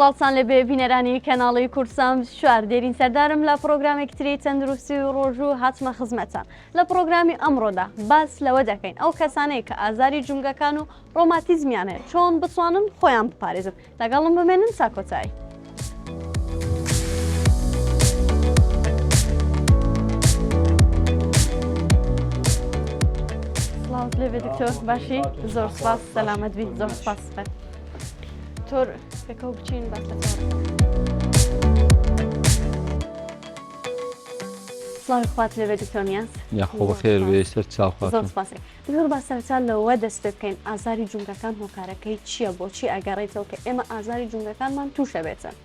سڵاوتان لەبێ بینەرانی کەناڵی کورسام شوار دێرین سەردارم لە پرۆگرامێکتری تەندروستی و ڕۆژوو هاتمە خزمەتان لە پرۆگرامی ئەمڕۆدا باس لەوە دەکەین ئەو کەسانەی کە ئازاری جومگەکان و ڕۆماتیزمیان هەیە چۆن بتوانن خۆیان بپارێزن لەگەڵم بمێنن چاکۆچایی. سڵاوت لێبێ دکتۆر باشی زۆر سپاس سەلامەت بی زۆر سپاس بێت. تۆر پێکەوە بچین باس لە سڵاوی خوات لێبێ دکتۆر نیاز یاخۆ بەخێر بێ سەر چاوخوات زۆر سپاس. دکتۆر با سەرەتا لەوە دەست پێ بکەین ئازاری جومگەکان هۆکارەکەی چییە بۆچی ئەگەڕێتەوە کە ئێمە ئازاری جومگەکانمان تووشە بێتن؟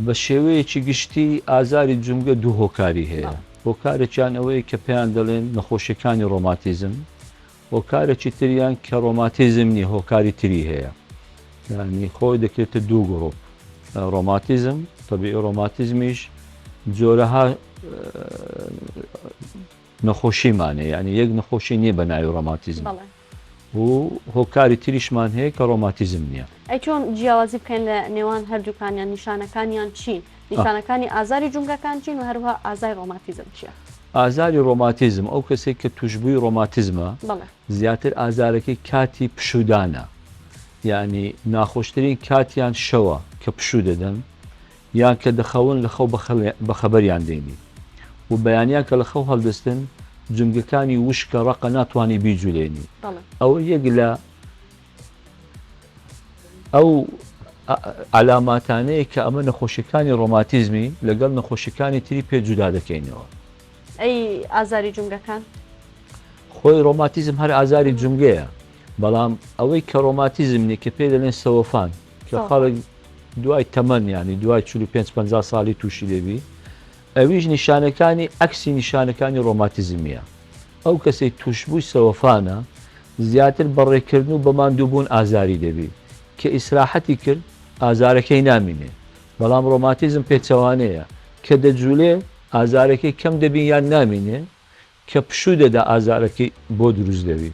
بە شێوەیەکی گشتی ئازاری جومگە دوو هۆکاری هەیە. هۆکارێکیان ئەوەیە کە پێیان دەڵێن نەخۆشیەکانی ڕۆماتیزم، هۆکارێکی تریان کە ڕۆماتیزم نی هۆکاری تری هەیە. یعنی خۆی دەکرێتە دوو گڕۆپ. ڕۆماتیزم تەبیعی ڕۆماتیزمیش جۆرەها نەخۆشیمانێ، یعنی یەک نەخۆشی نییە بە ناوی ڕۆماتیزم و هۆکاری تریشمان هەیە کە ڕۆماتیزم نییە. ئەی چۆن جیاوازی بکەین لە نێوان هەردووکانیان نیشانەکانیان چین؟ نیشانەکانی ئازاری جومگەکان چین و هەروەها ئازاری ڕۆماتیزم چییە؟ ئازاری ڕۆماتیزم ئەو کەسێک کە توشبووی ڕۆماتیزمە زیاتر ئازارەکەی کاتی پشودانە، یعنی ناخۆشترین کاتیان شەوە کە پشوو دەدەن یان کە دەخەون لە خەو بەخەبەریان دێنی و بەیانیان کە لە خەو هەڵدەستن جومگەکانی وشکە ڕقە ناتوانانی بیجولێنی. ئەو یەک لە ئەو علاماتانەیە کە ئەمە نەخۆشیەکانی ڕۆماتیزمی لەگەڵ نەخۆشیەکانی تری پێ جودا دەکەینەوە. ئەی ئازاری جومگەکان خۆی ڕۆماتیزم هەر ئازاری جومگەیە، بەڵام ئەوەی کە ڕۆماتیزمنی کە پێ دەڵێن سەوەفان کە خەڵک دوای تەمەن ینی دوای 45-50 ساڵی تووشی دەبی، ئەویش نیشانەکانی ئەکسی نیشانەکانی ڕۆماتیزمیە. ئەو کەسەی توشبووی سەوەفانە زیاتر بەڕێکردن و بەماندووبوون ئازاری دەبی کە ئیسراحەتی کرد ئازارەکەی نامینێ، بەڵام ڕۆماتیزم پێچەوانەیە کە دەجوولێ ئازارەکەی کەم دەبی یان نامینێ کە پشوو دەدا ئازارەکەی بۆ دروست دەبی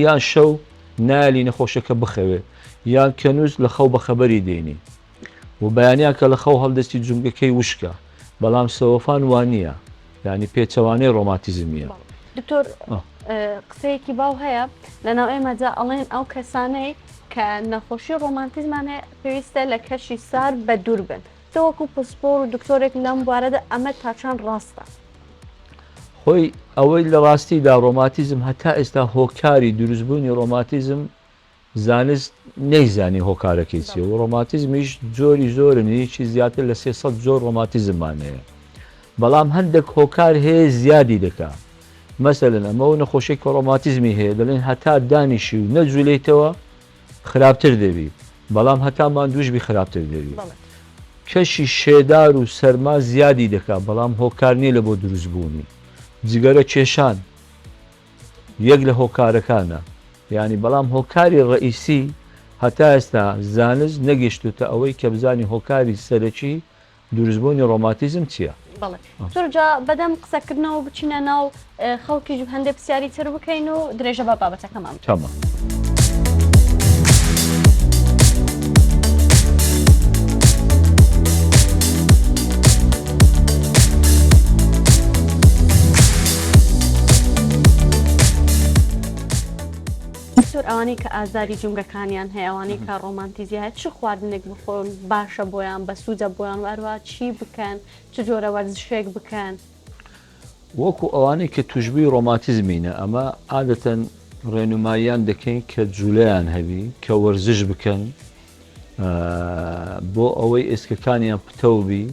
یان شەو نالی نەخۆشەکە بخەوێ یان کەنووس لە خەو بەخەبەری دێنی و بەیانیان کە لە خەو هەڵدەستی جومگەکەی وشکە، بەڵام سەوەفان وانە، ینی پێچەوانەی ڕۆماتیزمیە. دکتۆر قسەیەکی باو هەیە لەناو ئێمەجا ئەڵێن ئەو کەسانەی کە نەخۆشی ڕۆماتیزمان هەیە پێویستە لە کەشی سار بە دوور بن. تۆ وەکو پسپۆر و دکتۆرێک لەم بوارەدا ئەمە تا چەند ڕاستە؟ خۆی ئەوەی لە ڕاستیدا ڕۆماتیزم هەتا ئێستا هۆکاری دروستبوونی ڕۆماتیزم زانست نەیزانی هۆکارەکەی چیە و ڕۆماتیزمیش جۆری زۆرن، هیچی زیاتر لە 300 جۆر ڕۆماتیزممان هەیە، بەڵام هەندێک هۆکار هەیە زیادی دەکا. مەسەلەن ئەمە نەخۆشی کە ڕۆماتیزمی هەیە دەڵێن هەتا دانیشی و نەجوولێتەوە خراپتر دەبی، بەڵام هەتا ماندووشبی خراپتر دەبی. کەشی شێدار و سەرما زیادی دەکا، بەڵام هۆکار نیە لە بۆ دروستبوونی. جگەرە کێشان یەک لە هۆکارەکانە، یعنی بەڵام هۆکاری ڕئیسی هەتا ئێستا زانست نەگەیشتوتە ئەوەی کە بزانی هۆکاری سەرەکی دروستبوونی ڕۆماتیزم چییە. زۆرجا بەدەم قسەکردنەوە بچینە ناو خەڵکیش هەندێک پرسیاری تر بکەین و درێژە بە بابەتەکەمان. تەمام. ئەوانەی کە ئازاری جومگەکانیان هەیە ئەوانەی کە ڕۆمانتیزی هەیە چ خواردنێک بخۆن باشە بۆیان بە سوودە بۆیان وەروە چی بکەن چ جۆرە وەرزشێک بکەن؟ وەکو ئەوانەی کە توشبووی ڕۆماتیزمینە ئەمە عادەتەن ڕێنماییان دەکەین کە جوولەیان هەبی کە وەرزش بکەن بۆ ئەوەی ئێسکەکانیان پتەوبی،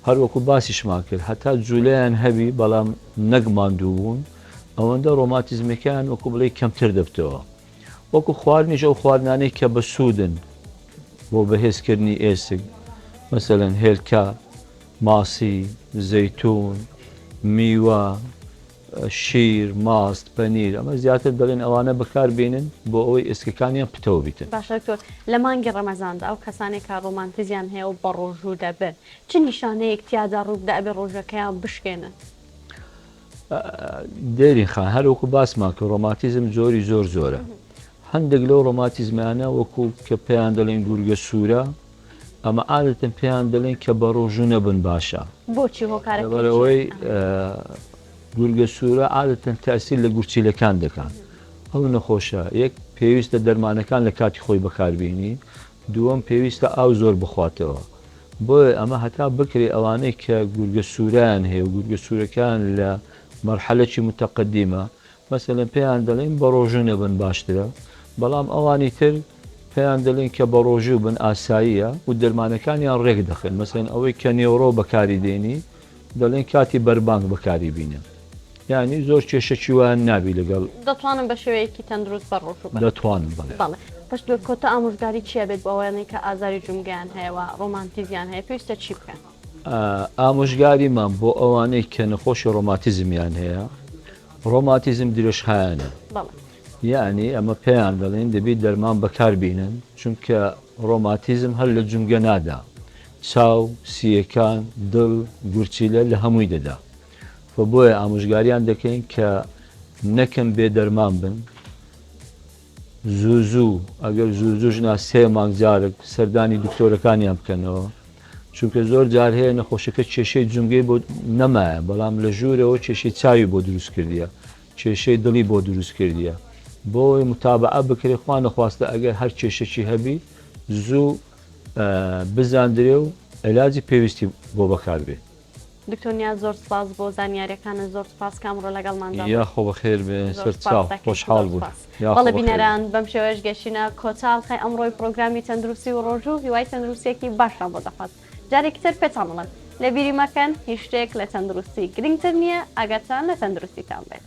هەروەکو باسیشمان کرد هەتا جوولەیان هەبی بەڵام نەگماندوو بوون ئەوەندە ڕۆماتیزمەکان وەکو بڵێ کەمتر دەبتەوە. وەکو خواردنیش ئەو خواردنانەی کە بە سوودن بۆ بەهێزکردنی ئێسک، مەسەلەن هێلکە، ماسی، زەیتون، میوە، شیر، ماست، پەنیر، ئەمە زیاتر دەڵێن ئەوانە بەکاربێنن بۆ ئەوەی ئێسکەکانیان پتەوە بیتن. باشە دکتۆر، لە مانگی ڕەمەزاندا ئەو کەسانێک کە ڕۆمانتیزیان هەیە و بە ڕۆژوو دەبن چ نیشانەیەک تیادا ڕوودا ئەبێ ڕۆژەکەیان بشکێنن؟ دێری خان هەروەکو باسمان کە ڕۆماتیزم جۆری زۆر زۆرە. هەندێک لەو ڕۆماتیزمانە وەکو کە پێیان دەڵێن گورگە سوورە ئەمە عادەتەن پێیان دەڵێن کە بە ڕۆژوو نەبن باشە بۆچی هۆکارەکە لەبەرەوەی گورگە سوورە عادەتەن تاسیر لە گورچیلەکان دەکەن ئەو نەخۆشە یەک پێویستە دەرمانەکان لە کاتی خۆی بەکاربیێنی دووەم پێویستە ئاو زۆر بخواتەوە بۆیە ئەمە هەتا بکرێ ئەوانەی کە گورگە سووران هەیە و گورگە سوورەکان لە مەرحەلەکی متەقدیمە مەسەلەن پێیان دەڵێن بە ڕۆژوو نەبن باشترە بەڵام ئەوانی تر پێیان دەڵێن کە بە ڕۆژوو بن ئاساییە و دەرمانەکانیان ڕێک دەخن مەسەلەن ئەوەی کە نێوڕۆ بەکاری دێنی دەڵێن کاتی بەربانگ بەکاری بینە یعنی زۆر کێشەی وان نابی لەگەڵ دەتوانم بە شێوەیەکی تەندروست بە ڕۆژوو دەتوانم بڵێ پشت کۆتە ئامۆژگاری چیە بێت بە ئەوانەی کە ئازاری جومگیان هەیەەوە ڕۆمانتیزیان هەیە پێویستە چی بکەن ئامۆژگاریمان بۆ ئەوانەی کە نەخۆشی ڕۆماتیزمیان هەیە ڕۆماتیزم درێژخایانە یعنی ئەمە پێیان دەڵێن دەبێت دەرمان بەکاربینن چونکە ڕۆماتیزم هەر لە جومگە نادا چاو سیەکان دڵ گورچیلە لە هەمووی دەدا بۆیە ئامۆژگاریان دەکەین کە نەکەم بێ دەرمان بن زوو ئەگەر زوو ژنا 3 مانگ جارێک سەردانی دکتۆرەکانیان بکەنەوە چونکە زۆر جار هەیە نەخۆشەکە کێشەی جومگەی بۆ نەمایە بەڵام لە ژوورەوە کێشەی چاوی بۆ دروست کردیە کێشەی دڵی بۆ دروست کردیە بۆی متابعە بکرێ خوا نەخواستە ئەگەر هەر کێشەی هەبی زوو بزاندرێ و علاجی پێویستی بۆ بەکار بێ دکتۆرنیا زۆر سپاس بۆ زانیاریەکانە زۆر سپاس کامڕۆ لەگەڵماندا یا خۆ بەخێر بێ سەر چاو خۆشحاڵ بوو بەڵێ بینەران بەم شێوەیەش گەشتینە کۆتاڵخی ئەمڕۆی پرۆگرامی تەندروستی و ڕۆژوو هیوای تەندروستیەکی باشان بۆ دەخوات جارێکی تر پێتان بڵێن لە بیری مەکەن هیچ شتێک لە تەندروستی گرنگتر نییە ئاگاتان لە تەندروستیتان بێت